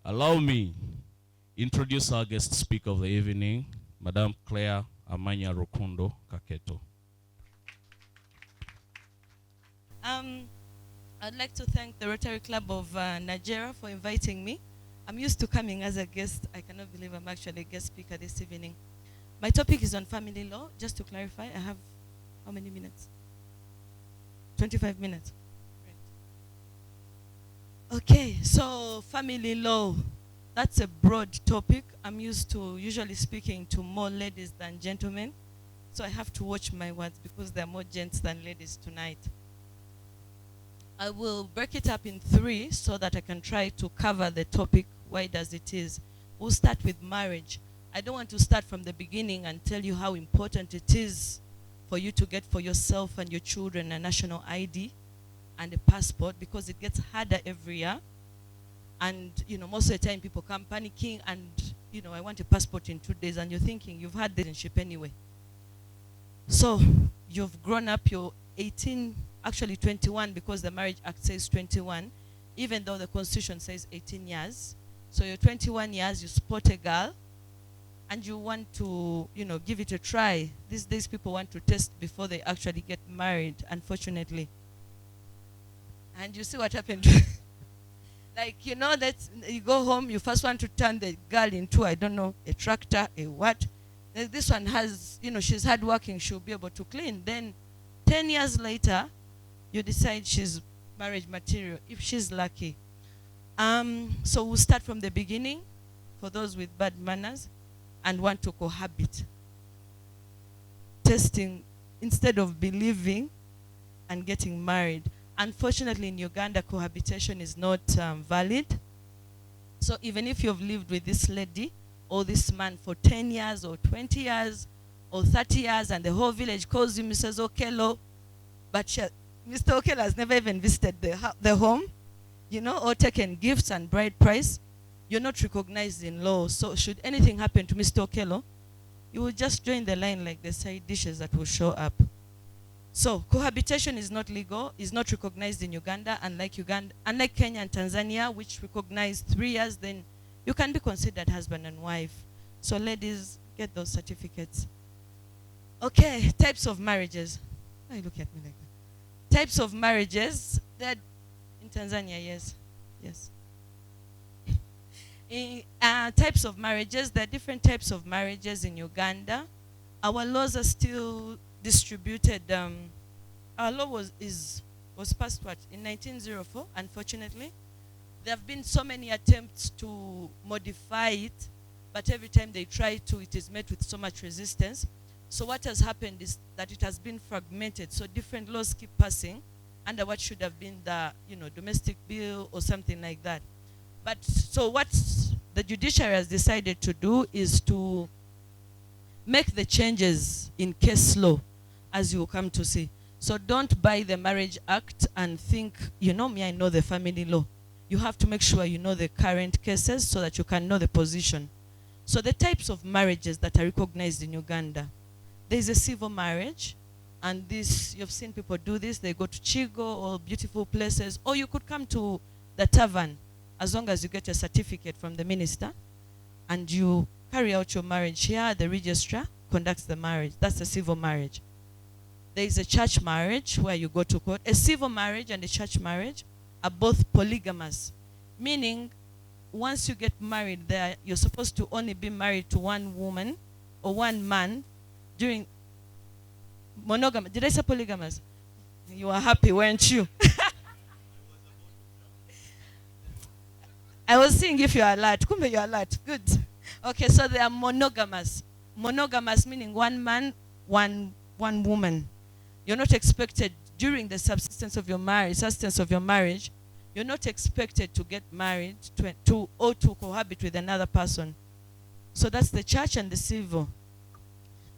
Allow me introduce our guest speaker of the evening, Madam Claire Amanya Rokundo Kaketo. I'd like to thank the Rotary Club of Najjera for inviting me. I'm used to coming as a guest. I cannot believe I'm actually a guest speaker this evening. My topic is on family law. Just to clarify, I have how many minutes? 25 minutes. Great. Okay, so family law. That's a broad topic. I'm used to usually speaking to more ladies than gentlemen. So I have to watch my words because there are more gents than ladies tonight. I will break it up in 3 so that I can try to cover the topic wide as it is. We'll start with marriage. I don't want to start from the beginning and tell you how important it is for you to get for yourself and your children a national ID and a passport, because it gets harder every year. And, most of the time people come panicking and, I want a passport in 2 days, and you're thinking you've had the citizenship anyway. So you've grown up, you're 18, actually 21, because the Marriage Act says 21, even though the Constitution says 18 years. So you're 21 years, you spot a girl, and you want to, give it a try. These days people want to test before they actually get married, unfortunately. And you see what happened. Like, that you go home, you first want to turn the girl into, I don't know, a tractor, a what. This one has, she's hardworking, she'll be able to clean. Then 10 years later, you decide she's marriage material, if she's lucky. So we'll start from the beginning, for those with bad manners and want to cohabit. Testing instead of believing and getting married. Unfortunately, in Uganda, cohabitation is not valid. So even if you've lived with this lady or this man for 10 years or 20 years or 30 years and the whole village calls you Mrs. Okello, but Mr. Okello has never even visited the home, or taken gifts and bride price, you're not recognized in law. So should anything happen to Mr. Okello, you will just join the line like the side dishes that will show up. So cohabitation is not legal, is not recognized in Uganda, unlike Kenya and Tanzania, which recognize 3 years, then you can be considered husband and wife. So ladies, get those certificates. Okay, types of marriages. Why you look at me like that? Types of marriages, that in Tanzania, yes. Types of marriages, there are different types of marriages in Uganda. Our laws are still distributed. Our law was passed in 1904, unfortunately. There have been so many attempts to modify it, but every time they try to, it is met with so much resistance. So what has happened is that it has been fragmented. So different laws keep passing under what should have been the domestic bill or something like that. But so what the judiciary has decided to do is to make the changes in case law, as you will come to see. So don't buy the Marriage Act and think, I know the family law. You have to make sure you know the current cases so that you can know the position. So the types of marriages that are recognized in Uganda. There is a civil marriage, and this, you've seen people do this. They go to Chigo or beautiful places, or you could come to the tavern, as long as you get a certificate from the minister, and you carry out your marriage here. The registrar conducts the marriage. That's a civil marriage. There is a church marriage where you go to court. A civil marriage and a church marriage are both polygamous, meaning once you get married there, you're supposed to only be married to one woman or one man during monogamous. Did I say polygamous? You are happy, weren't you? I was seeing if you are alert. Kumbe you are alert. Good. Okay, so they are monogamous. Monogamous meaning one man, one woman. You're not expected during the subsistence of your marriage, you're not expected to get married to cohabit with another person. So that's the church and the civil.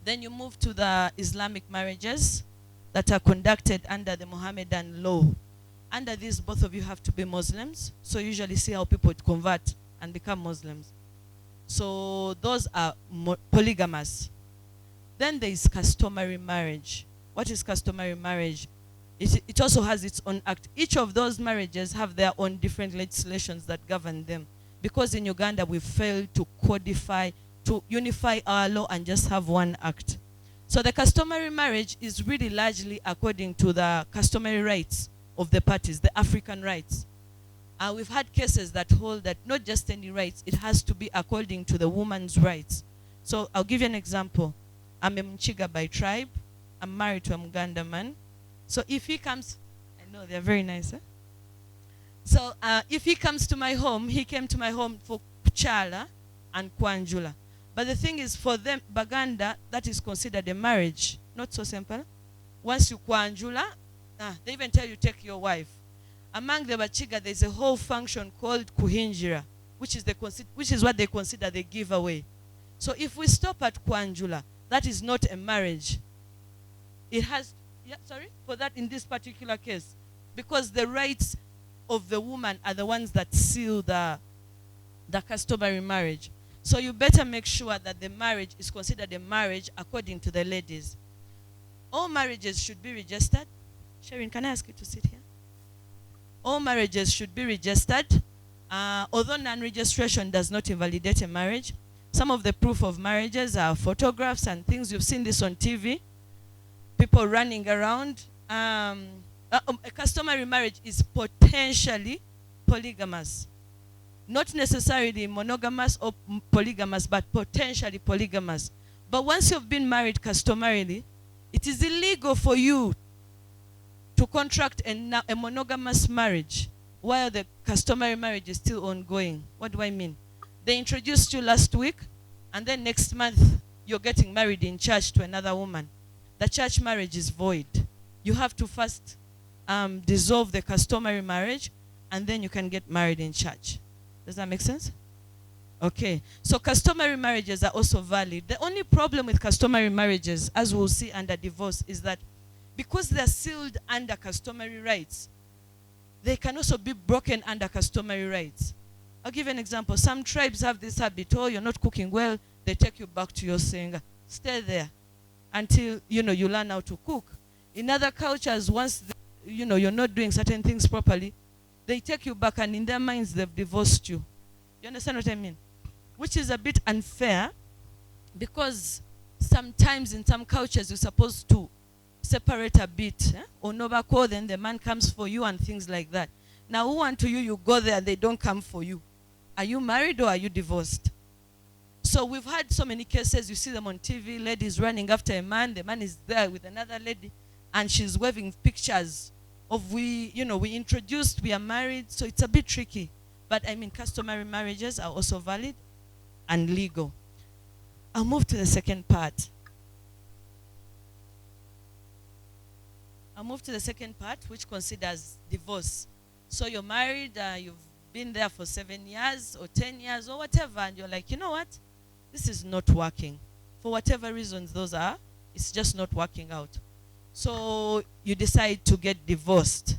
Then you move to the Islamic marriages that are conducted under the Mohammedan law. Under this, both of you have to be Muslims. So you usually see how people convert and become Muslims. So those are polygamous. Then there is customary marriage. What is customary marriage? It also has its own act. Each of those marriages have their own different legislations that govern them. because in Uganda we failed to codify, to unify our law and just have one act. So the customary marriage is really largely according to the customary rights of the parties, the African rights. We've had cases that hold that not just any rights, it has to be according to the woman's rights. So I'll give you an example. I'm a Mchiga by tribe. I'm married to a Muganda man. So if he comes, I know they're very nice, eh? So if he comes to my home, he came to my home for Chala and Kwanjula. But the thing is, for them, Baganda, that is considered a marriage. Not so simple. Once you Kwanjula, they even tell you take your wife. Among the Bachiga, there's a whole function called kuhinjira, which is what they consider the giveaway. So if we stop at Kwanjula, that is not a marriage. It has, for that in this particular case, because the rights of the woman are the ones that seal the customary marriage. So you better make sure that the marriage is considered a marriage according to the ladies. All marriages should be registered. Sharon, can I ask you to sit here? All marriages should be registered. Although non-registration does not invalidate a marriage, some of the proof of marriages are photographs and things. You've seen this on TV. People running around. A customary marriage is potentially polygamous. Not necessarily monogamous or polygamous, but potentially polygamous. But once you've been married customarily, it is illegal for you to contract a monogamous marriage while the customary marriage is still ongoing. What do I mean? They introduced you last week, and then next month you're getting married in church to another woman. The church marriage is void. You have to first dissolve the customary marriage, and then you can get married in church. Does that make sense? Okay. So customary marriages are also valid. The only problem with customary marriages, as we'll see under divorce, is that because they're sealed under customary rights, they can also be broken under customary rights. I'll give you an example. Some tribes have this habit: oh, you're not cooking well, they take you back to your singer. Stay there until you learn how to cook. In other cultures, once you're not doing certain things properly, they take you back, and in their minds they've divorced you. You understand what I mean? Which is a bit unfair, because sometimes in some cultures you're supposed to separate a bit, or nobako, then the man comes for you and things like that. Now who unto you go there, they don't come for you? Are you married or are you divorced? So we've had so many cases, you see them on TV, ladies running after a man, the man is there with another lady, and she's waving pictures of we introduced, we are married. So it's a bit tricky. But I mean, customary marriages are also valid and legal. I'll move to the second part. Which considers divorce. So you're married, you've been there for 7 years or 10 years or whatever, and you're like, you know what? This is not working. For whatever reasons those are, it's just not working out. So you decide to get divorced.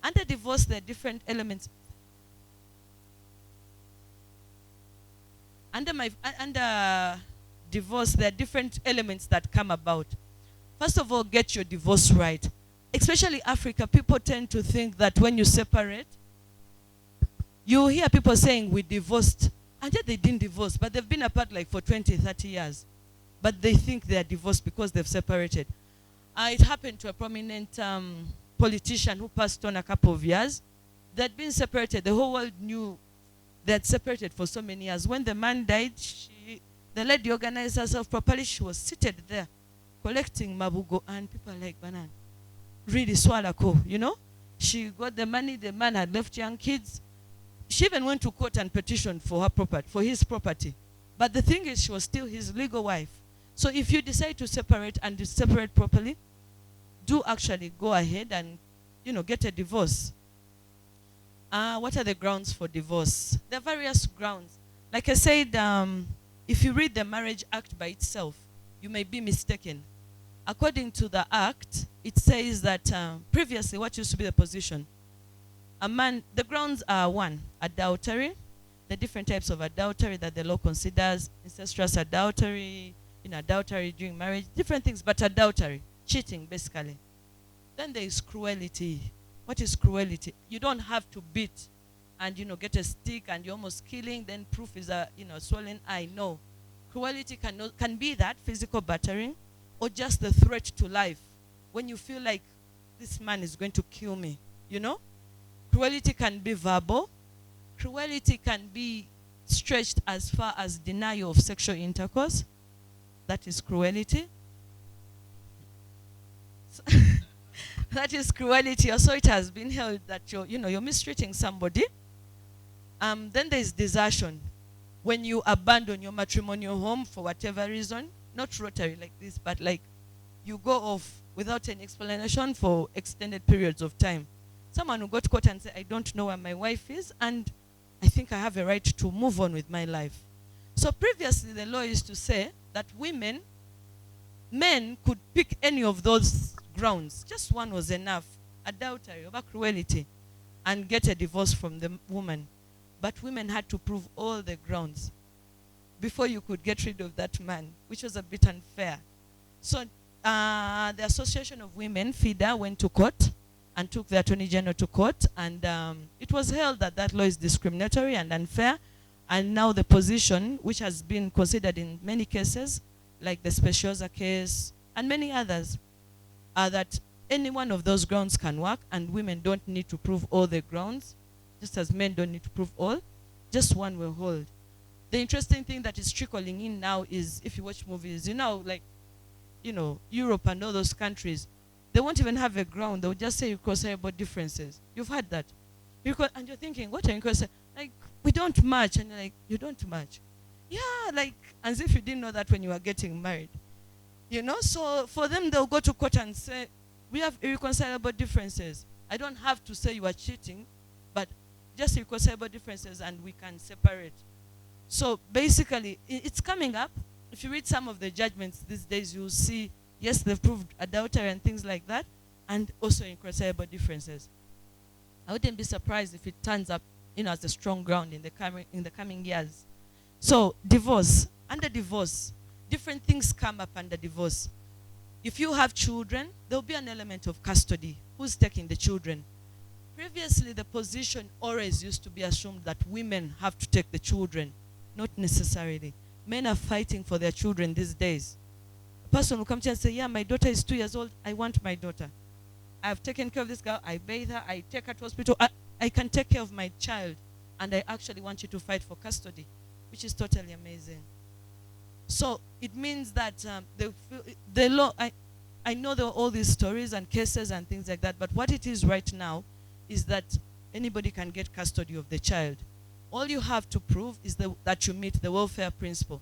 Under divorce, there are different elements. Under divorce, there are different elements that come about. First of all, get your divorce right. Especially Africa, people tend to think that when you separate, you hear people saying we divorced, and yet they didn't divorce, but they've been apart like for 20, 30 years. But they think they are divorced because they've separated. It happened to a prominent politician who passed on a couple of years. They'd been separated. The whole world knew they had separated for so many years. When the man died, the lady organized herself properly. She was seated there collecting mabugo, and people are like, Banan, really swalako, She got the money, the man had left young kids. She even went to court and petitioned for her property, for his property. But the thing is, she was still his legal wife. So if you decide to separate and to separate properly, do actually go ahead and, get a divorce. What are the grounds for divorce? There are various grounds. Like I said, if you read the Marriage Act by itself, you may be mistaken. According to the Act, it says that previously, what used to be the position? The grounds are: 1, adultery, the different types of adultery that the law considers: incestuous adultery, adultery during marriage, different things, but adultery, cheating basically. Then there is cruelty. What is cruelty? You don't have to beat and, get a stick and you're almost killing, then proof is a, swollen eye. No. Cruelty can be that, physical battering, or just the threat to life. When you feel like this man is going to kill me, Cruelty can be verbal. Cruelty can be stretched as far as denial of sexual intercourse. That is cruelty. That is cruelty. Also, it has been held that you're mistreating somebody. Then there's desertion. When you abandon your matrimonial home for whatever reason, not Rotary like this, but like you go off without any explanation for extended periods of time. Someone will go to court and say, I don't know where my wife is, and I think I have a right to move on with my life. So previously, the law used to say that men could pick any of those grounds. Just one was enough, adultery, over cruelty, and get a divorce from the woman. But women had to prove all the grounds before you could get rid of that man, which was a bit unfair. So the Association of Women, FIDA, went to court and took the Attorney General to court, and it was held that that law is discriminatory and unfair. And now the position, which has been considered in many cases, like the Speciosa case and many others, are that any one of those grounds can work, and women don't need to prove all the grounds, just as men don't need to prove all. Just one will hold. The interesting thing that is trickling in now is, if you watch movies, Europe and all those countries, they won't even have a ground. They'll just say irreconcilable differences. You've heard that. And you're thinking, what are irreconcilable? Like, we don't match. And you're like, you don't match? Yeah, like, as if you didn't know that when you were getting married. So for them, they'll go to court and say, we have irreconcilable differences. I don't have to say you are cheating, but just irreconcilable differences, and we can separate. So basically, it's coming up. If you read some of the judgments these days, you'll see, yes, they've proved adultery and things like that, and also irreconcilable differences. I wouldn't be surprised if it turns up, as a strong ground in the coming years. So divorce. Under divorce, different things come up under divorce. If you have children, there'll be an element of custody. Who's taking the children? Previously, the position always used to be assumed that women have to take the children. Not necessarily. Men are fighting for their children these days. A person will come to you and say, yeah, my daughter is 2 years old. I want my daughter. I've taken care of this girl. I bathe her. I take her to hospital. I can take care of my child. And I actually want you to fight for custody, which is totally amazing. So it means that the law, I know there are all these stories and cases and things like that, but what it is right now is that anybody can get custody of the child. All you have to prove is that you meet the welfare principle.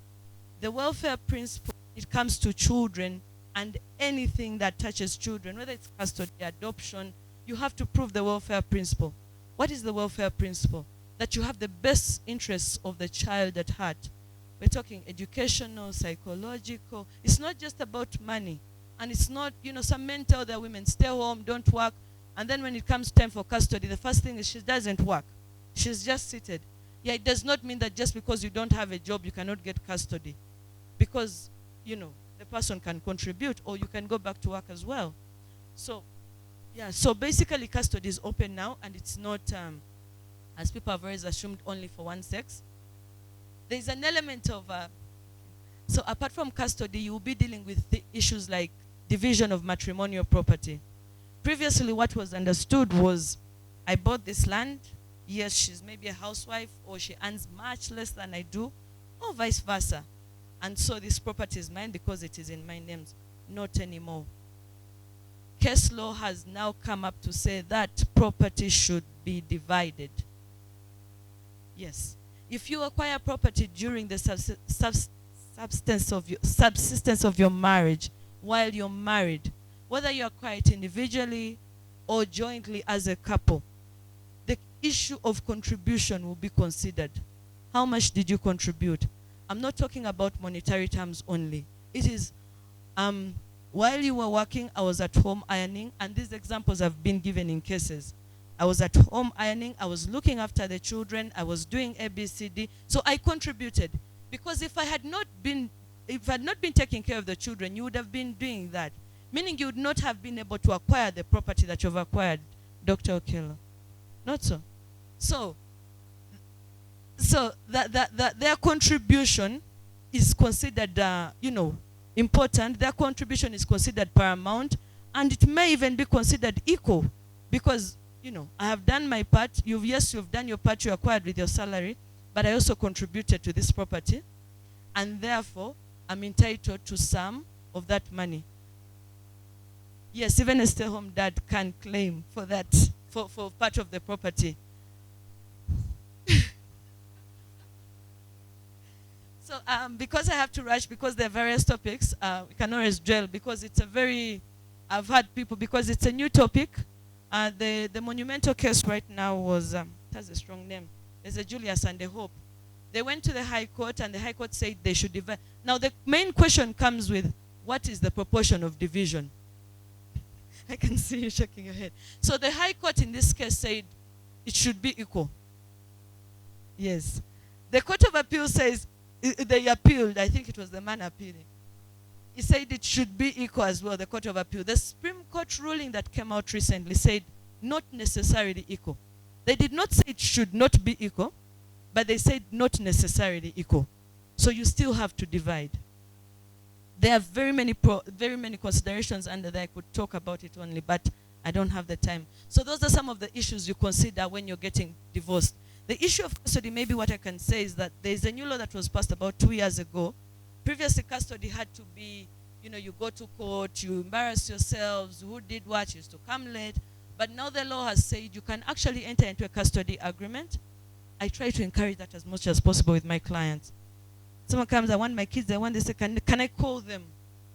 The welfare principle, it comes to children and anything that touches children, whether it's custody, adoption, you have to prove the welfare principle. What is the welfare principle? That you have the best interests of the child at heart. We're talking educational, psychological. It's not just about money. And it's not, some men tell their women, stay home, don't work. And then when it comes time for custody, the first thing is she doesn't work. She's just seated. Yeah, it does not mean that just because you don't have a job, you cannot get custody. Because, the person can contribute, or you can go back to work as well. So, so basically custody is open now, and it's not, as people have always assumed, only for one sex. There's an element of, so apart from custody, you will be dealing with the issues like division of matrimonial property. Previously, what was understood was, I bought this land, yes, she's maybe a housewife, or she earns much less than I do, or vice versa. And so this property is mine because it is in my name. Not anymore. Case law has now come up to say that property should be divided. Yes. If you acquire property during the subsistence of your marriage, while you're married, whether you acquire it individually or jointly as a couple, the issue of contribution will be considered. How much did you contribute? I'm not talking about monetary terms only. It is, while you were working, I was at home ironing, and these examples have been given in cases. I was at home ironing, I was looking after the children, I was doing ABCD, so I contributed. Because if I had not been taking care of the children, you would have been doing that. Meaning you would not have been able to acquire the property that you've acquired, Dr. Okello. Not so. So, So that their contribution is considered, important. Their contribution is considered paramount, and it may even be considered equal, because I have done my part. You've done your part. You acquired with your salary, but I also contributed to this property, and therefore I'm entitled to some of that money. Yes, even a stay-home dad can claim for that, for part of the property. So because I have to rush, because there are various topics, we can always dwell, because it's I've had people, because it's a new topic. The monumental case right now was, it has a strong name. There's a Julius and a Hope. They went to the High Court, and the High Court said they should divide. Now the main question comes with, what is the proportion of division? I can see you shaking your head. So the High Court in this case said it should be equal. Yes. The Court of Appeal says, they appealed. I think it was the man appealing. He said it should be equal as well, the Court of Appeal. The Supreme Court ruling that came out recently said not necessarily equal. They did not say it should not be equal, but they said not necessarily equal. So you still have to divide. There are very many considerations under there. I could talk about it only, but I don't have the time. So those are some of the issues you consider when you're getting divorced. The issue of custody, maybe what I can say is that there's a new law that was passed about 2 years ago. Previously, custody had to be, you go to court, you embarrass yourselves, who did what, used to come late. But now the law has said you can actually enter into a custody agreement. I try to encourage that as much as possible with my clients. Someone comes, I want my kids, they say, can I call them?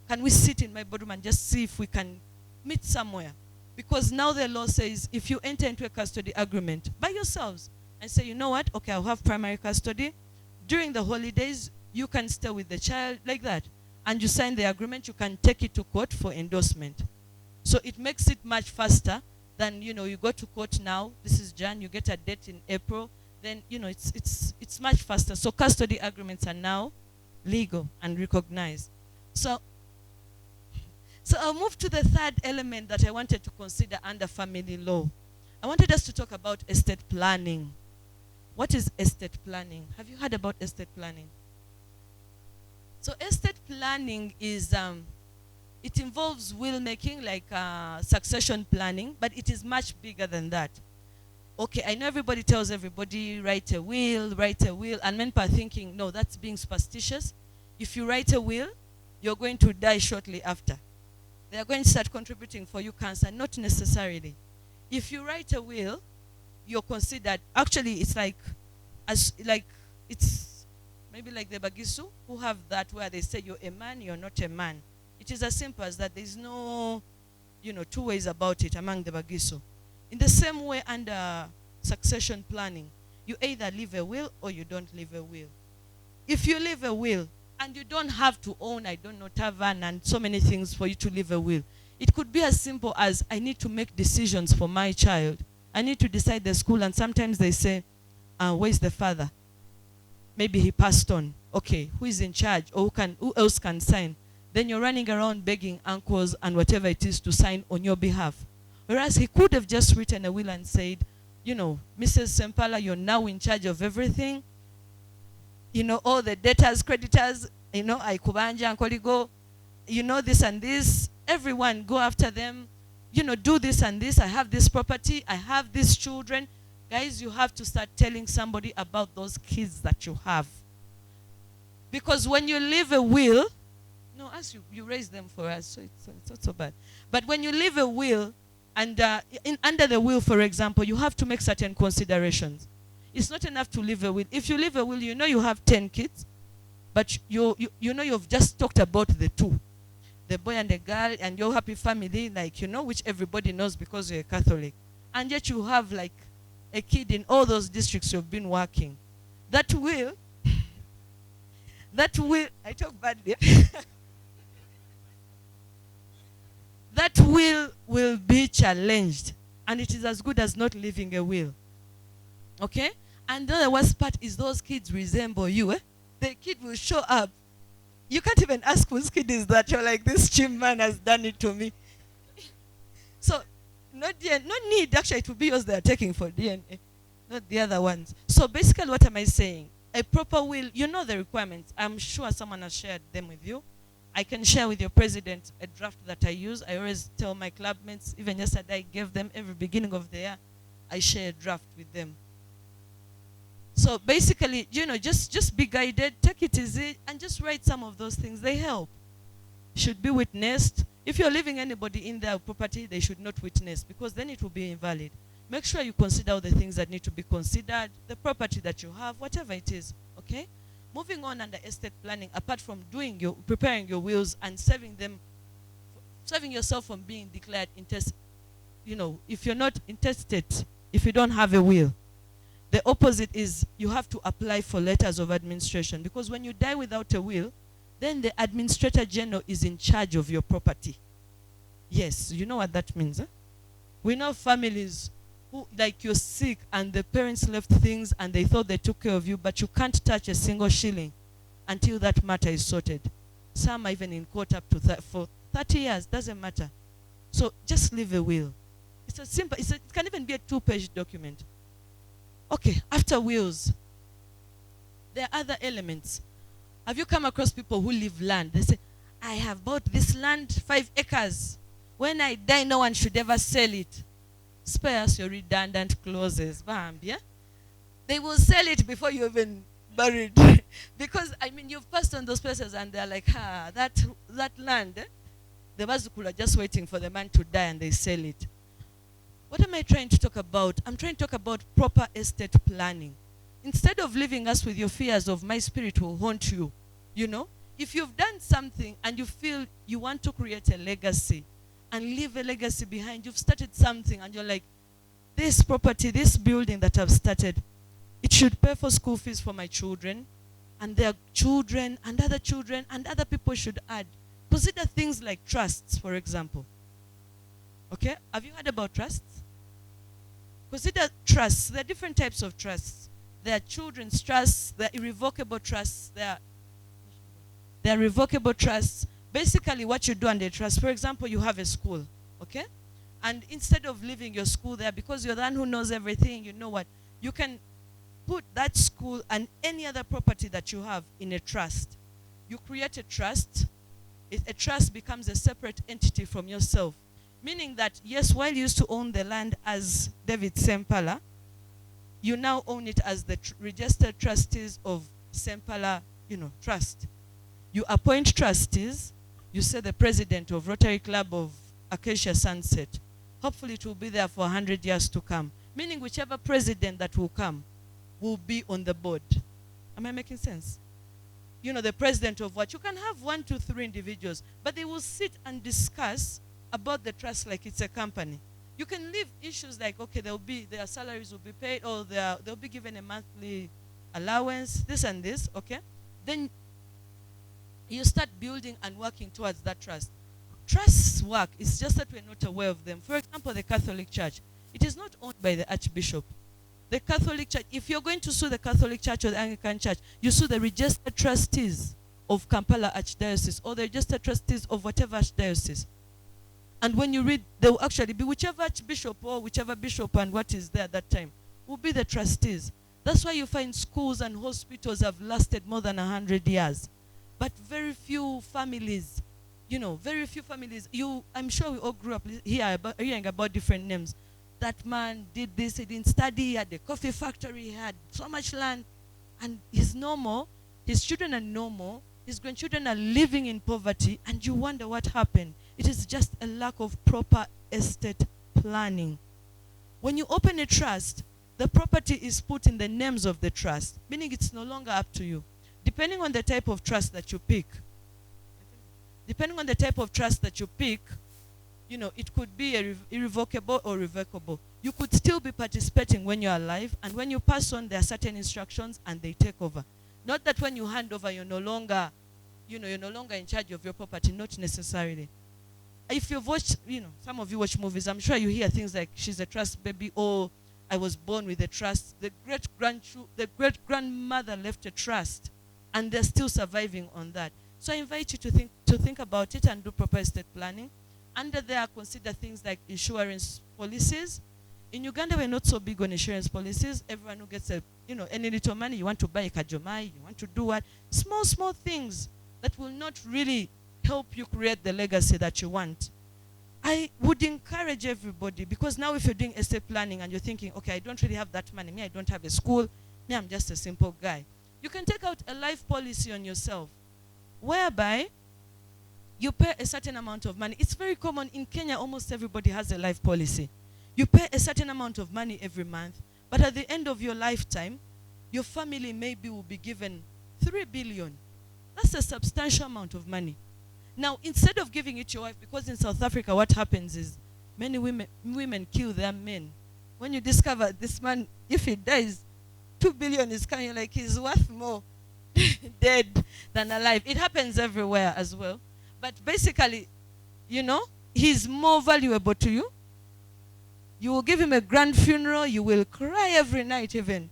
Can we sit in my bedroom and just see if we can meet somewhere? Because now the law says if you enter into a custody agreement by yourselves, and say, you know what, okay, I'll have primary custody. During the holidays, you can stay with the child, like that. And you sign the agreement, you can take it to court for endorsement. So it makes it much faster than, you go to court now, this is Jan, you get a date in April, then, it's much faster. So custody agreements are now legal and recognized. So I'll move to the third element that I wanted to consider under family law. I wanted us to talk about estate planning. What is estate planning? Have you heard about estate planning? So estate planning is, it involves will making, like succession planning, but it is much bigger than that. Okay, I know everybody tells everybody, write a will, and men are thinking, no, that's being superstitious. If you write a will, you're going to die shortly after. They are going to start contributing for you cancer, not necessarily. If you write a will, you're considered, actually it's it's maybe like the Bagisu who have that, where they say you're a man, you're not a man. It is as simple as that. There's no, two ways about it among the Bagisu. In the same way, under succession planning, you either leave a will or you don't leave a will. If you leave a will, and you don't have to own, tavern and so many things for you to leave a will. It could be as simple as, I need to make decisions for my child. I need to decide the school, and sometimes they say, where's the father? Maybe he passed on. Okay, who is in charge? Or who else can sign? Then you're running around begging uncles and whatever it is to sign on your behalf. Whereas he could have just written a will and said, Mrs. Sempala, you're now in charge of everything. All the debtors, creditors, I kubanja and koligo, this and this. Everyone, go after them. Do this and this. I have this property. I have these children. Guys, you have to start telling somebody about those kids that you have. Because when you leave a will, as you raise them for us, so it's not so bad. But when you leave a will, and under the will, for example, you have to make certain considerations. It's not enough to leave a will. If you leave a will, you have 10 kids, but you've just talked about the two. The boy and the girl, and your happy family, which everybody knows because you're a Catholic. And yet you have a kid in all those districts you've been working. That will, I talk badly. That will be challenged. And it is as good as not leaving a will. Okay? And the worst part is those kids resemble you. The kid will show up. You can't even ask whose kid is that. You're like, this chim man has done it to me. So, no need actually to be yours they are taking for DNA. not the other ones. So basically, what am I saying? A proper will, you know the requirements. I'm sure someone has shared them with you. I can share with your president a draft that I use. I always tell my club mates, even yesterday I gave them every beginning of the year, I share a draft with them. So basically, just be guided, take it easy, and just write some of those things. They help. Should be witnessed. If you're leaving anybody in their property, they should not witness, because then it will be invalid. Make sure you consider all the things that need to be considered, the property that you have, whatever it is, okay? Moving on under estate planning, apart from preparing your wills and saving yourself from being declared intestate, if you're not intestate, if you don't have a will, the opposite is you have to apply for letters of administration, because when you die without a will, then the administrator general is in charge of your property. Yes, you know what that means, huh? We know families who, like, you're sick and the parents left things and they thought they took care of you, but you can't touch a single shilling until that matter is sorted. Some are even in court up to for 30 years, doesn't matter. So just leave a will. It's a simple, it can even be a 2-page document. Okay, after wills, there are other elements. Have you come across people who leave land? They say, I have bought this land, 5 acres. When I die, no one should ever sell it. Spare us your redundant clauses. Bam, yeah? They will sell it before you even buried. Because, you've passed on those places and they're like, that land, the Bazukula are just waiting for the man to die and they sell it. What am I trying to talk about? I'm trying to talk about proper estate planning. Instead of leaving us with your fears of my spirit will haunt you, if you've done something and you feel you want to create a legacy and leave a legacy behind, you've started something and you're like, this property, this building that I've started, it should pay for school fees for my children and their children and other people should add. Consider things like trusts, for example. Okay, have you heard about trusts? Consider trusts. There are different types of trusts. There are children's trusts, there are irrevocable trusts, there are revocable trusts. Basically what you do under a trust, for example, you have a school, okay? And instead of leaving your school there, because you're the one who knows everything, you know what? You can put that school and any other property that you have in a trust. You create a trust. A trust becomes a separate entity from yourself. Meaning that, yes, while you used to own the land as David Sempala, you now own it as the registered trustees of Sempala, trust. You appoint trustees. You say the president of Rotary Club of Acacia Sunset. Hopefully it will be there for 100 years to come. Meaning whichever president that will come will be on the board. Am I making sense? The president of what? You can have 1, 2, 3 individuals, but they will sit and discuss about the trust like it's a company. You can leave issues like, okay, their salaries will be paid, or they'll be given a monthly allowance, this and this, okay? Then you start building and working towards that trust. Trusts work, it's just that we're not aware of them. For example, the Catholic Church. It is not owned by the Archbishop. The Catholic Church, if you're going to sue the Catholic Church or the Anglican Church, you sue the registered trustees of Kampala Archdiocese or the registered trustees of whatever archdiocese. And when you read, there will actually be whichever archbishop or whichever bishop and what is there at that time will be the trustees. That's why you find schools and hospitals have lasted more than 100 years. But very few families, I'm sure we all grew up hearing about different names. That man did this, he didn't study, he had a coffee factory, he had so much land, and he's normal, his children are normal, his grandchildren are living in poverty, and you wonder what happened. It is just a lack of proper estate planning. When you open a trust, the property is put in the names of the trust, meaning it's no longer up to you. Depending on the type of trust that you pick, it could be irrevocable or revocable. You could still be participating when you're alive, and when you pass on, there are certain instructions and they take over. Not that when you hand over, you're no longer in charge of your property, not necessarily. If you've watched, some of you watch movies, I'm sure you hear things like, she's a trust baby, or I was born with a trust. The great-grandmother left a trust, and they're still surviving on that. So I invite you to think about it and do proper estate planning. Under there, consider things like insurance policies. In Uganda, we're not so big on insurance policies. Everyone who gets any little money, you want to buy a kajomai, you want to do what? Small things that will not really help you create the legacy that you want. I would encourage everybody, because now if you're doing estate planning and you're thinking, okay, I don't really have that money, me, I don't have a school, me, I'm just a simple guy. You can take out a life policy on yourself, whereby you pay a certain amount of money. It's very common in Kenya, almost everybody has a life policy. You pay a certain amount of money every month, but at the end of your lifetime, your family maybe will be given 3 billion. That's a substantial amount of money. Now, instead of giving it to your wife, because in South Africa what happens is many women kill their men. When you discover this man, if he dies, 2 billion is coming, like he's worth more dead than alive. It happens everywhere as well. But basically, he's more valuable to you. You will give him a grand funeral. You will cry every night even.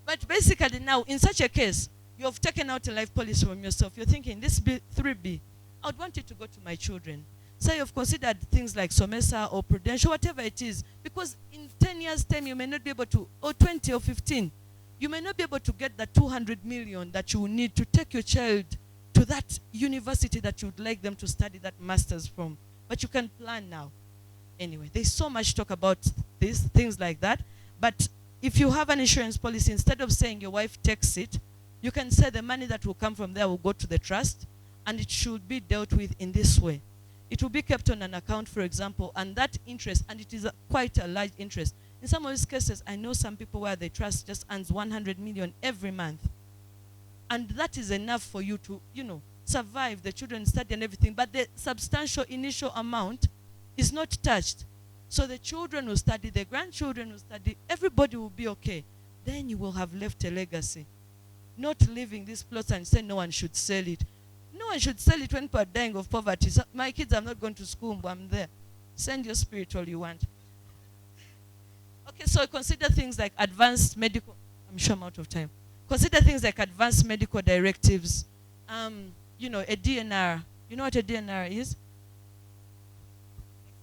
But basically now, in such a case, you have taken out a life policy from yourself. You're thinking, this 3B, I would want it to go to my children. So you've considered things like Somesa or Prudential, whatever it is. Because in 10 years' time, you may not be able to, or 20 or 15, you may not be able to get the 200 million that you will need to take your child to that university that you would like them to study that master's from. But you can plan now. Anyway, there's so much talk about this, things like that. But if you have an insurance policy, instead of saying your wife takes it, you can say the money that will come from there will go to the trust, and it should be dealt with in this way. It will be kept on an account, for example, and that interest, and it is quite a large interest. In some of these cases, I know some people where the trust just earns 100 million every month. And that is enough for you to, survive, the children study and everything. But the substantial initial amount is not touched. So the children will study, the grandchildren will study, everybody will be okay. Then you will have left a legacy. Not leaving this plot and say no one should sell it. No one should sell it when people are dying of poverty. So my kids are not going to school, but I'm there. Send your spirit all you want. Okay, so consider things like advanced medical. I'm sure I'm out of time. Consider things like advanced medical directives. A DNR. You know what a DNR is?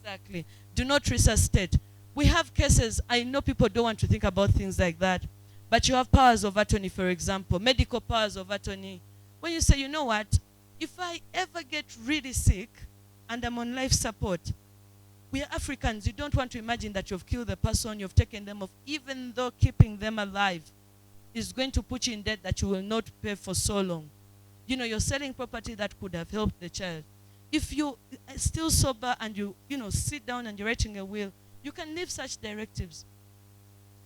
Exactly. Do not resuscitate. We have cases, I know people don't want to think about things like that, but you have powers of attorney, for example, medical powers of attorney. When you say, you know what, if I ever get really sick and I'm on life support, we are Africans. You don't want to imagine that you've killed the person, you've taken them off, even though keeping them alive is going to put you in debt that you will not pay for so long. You're selling property that could have helped the child. If you're still sober and you sit down and you're writing a will, you can leave such directives.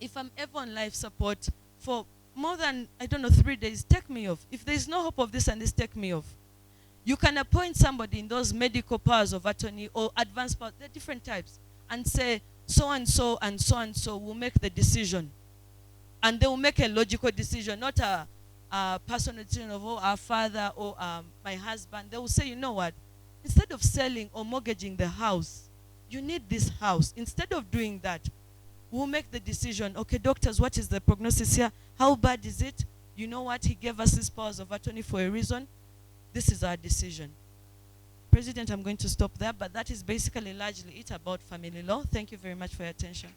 If I'm ever on life support for more than, 3 days, take me off. If there's no hope of this and this, take me off. You can appoint somebody in those medical powers of attorney or advanced powers, there are different types, and say, so-and-so and so-and-so will make the decision. And they will make a logical decision, not a personal decision of our father or my husband. They will say, you know what, instead of selling or mortgaging the house, you need this house. Instead of doing that, we'll make the decision, okay, doctors, what is the prognosis here? How bad is it? You know what, he gave us his powers of attorney for a reason. This is our decision. President, I'm going to stop there, but that is basically largely it about family law. Thank you very much for your attention.